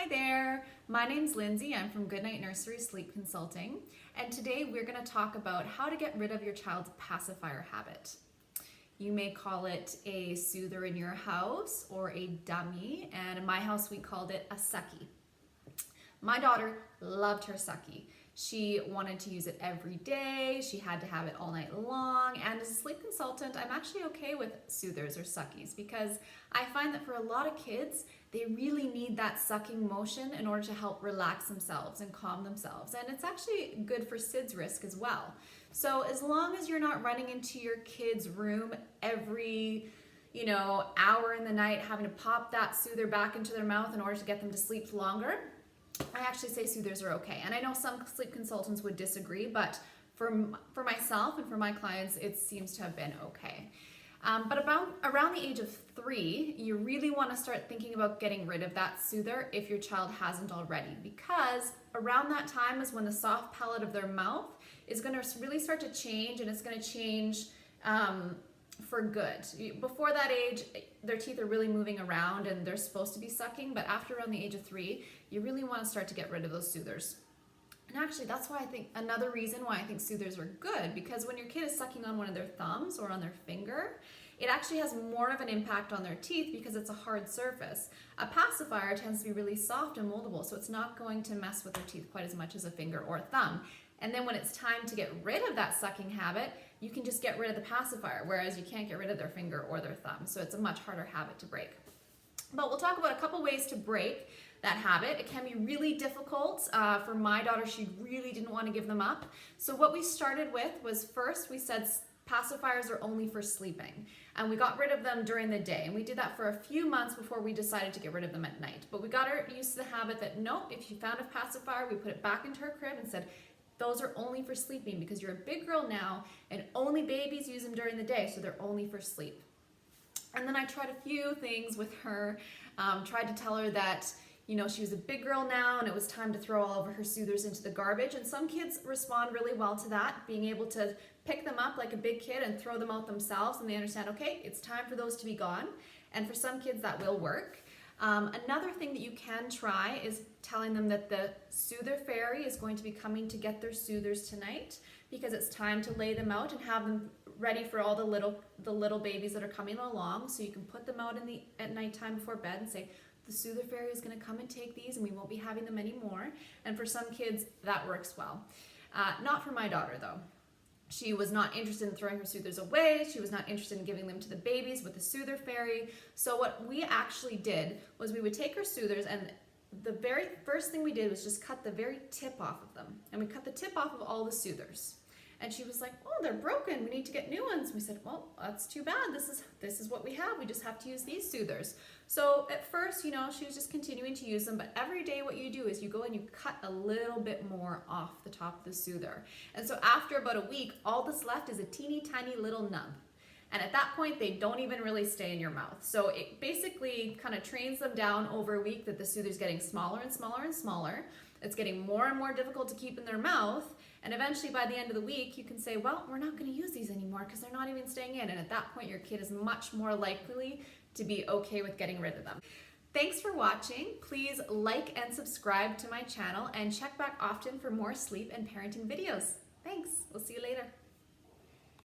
Hi there, my name's Lindsay. I'm from Goodnight Nursery Sleep Consulting, and today we're going to talk about how to get rid of your child's pacifier habit. You may call it a soother in your house or a dummy, and in my house we called it a sucky. My daughter loved her sucky. She wanted to use it every day. She had to have it all night long. And as a sleep consultant, I'm actually okay with soothers or suckies because I find that for a lot of kids, they really need that sucking motion in order to help relax themselves and calm themselves. And it's actually good for SIDS risk as well. So as long as you're not running into your kid's room every hour in the night, having to pop that soother back into their mouth in order to get them to sleep longer, I actually say soothers are okay. And I know some sleep consultants would disagree, but for myself and for my clients, it seems to have been okay. But around the age of 3, you really want to start thinking about getting rid of that soother if your child hasn't already, because around that time is when the soft palate of their mouth is going to really start to change, and it's going to change for good. Before that age, their teeth are really moving around and they're supposed to be sucking, but after around the age of 3, you really want to start to get rid of those soothers. And actually, that's why I think another reason why I think soothers are good, because when your kid is sucking on one of their thumbs or on their finger, it actually has more of an impact on their teeth because it's a hard surface. A pacifier tends to be really soft and moldable, so it's not going to mess with their teeth quite as much as a finger or a thumb. And then when it's time to get rid of that sucking habit, you can just get rid of the pacifier, whereas you can't get rid of their finger or their thumb. So it's a much harder habit to break. But we'll talk about a couple ways to break that habit. It can be really difficult. For my daughter, she really didn't want to give them up. So what we started with was, first we said pacifiers are only for sleeping, and we got rid of them during the day, and we did that for a few months before we decided to get rid of them at night. But we got her used to the habit that no, if you found a pacifier, we put it back into her crib and said, those are only for sleeping because you're a big girl now and only babies use them during the day, so they're only for sleep. And then I tried a few things with her, tried to tell her that she was a big girl now and it was time to throw all of her soothers into the garbage. And some kids respond really well to that, being able to pick them up like a big kid and throw them out themselves, and they understand, okay, it's time for those to be gone. And for some kids that will work. Another thing that you can try is telling them that the soother fairy is going to be coming to get their soothers tonight, because it's time to lay them out and have them ready for all the little babies that are coming along. So you can put them out at nighttime before bed and say, the soother fairy is going to come and take these and we won't be having them anymore. And for some kids that works well. Not for my daughter though. She was not interested in throwing her soothers away. She was not interested in giving them to the babies with the soother fairy. So what we actually did was we would take her soothers, and the very first thing we did was just cut the very tip off of them. And we cut the tip off of all the soothers. And she was like, oh, they're broken. We need to get new ones. We said, well, that's too bad. This is what we have. We just have to use these soothers. So at first, she was just continuing to use them, but every day what you do is you go and you cut a little bit more off the top of the soother. And so after about a week, all that's left is a teeny tiny little nub. And at that point, they don't even really stay in your mouth. So it basically kind of trains them down over a week that the soother's getting smaller and smaller and smaller. It's getting more and more difficult to keep in their mouth. And eventually by the end of the week, you can say, well, we're not going to use these anymore because they're not even staying in. And at that point, your kid is much more likely to be okay with getting rid of them. Thanks for watching. Please like and subscribe to my channel and check back often for more sleep and parenting videos. Thanks. We'll see you later.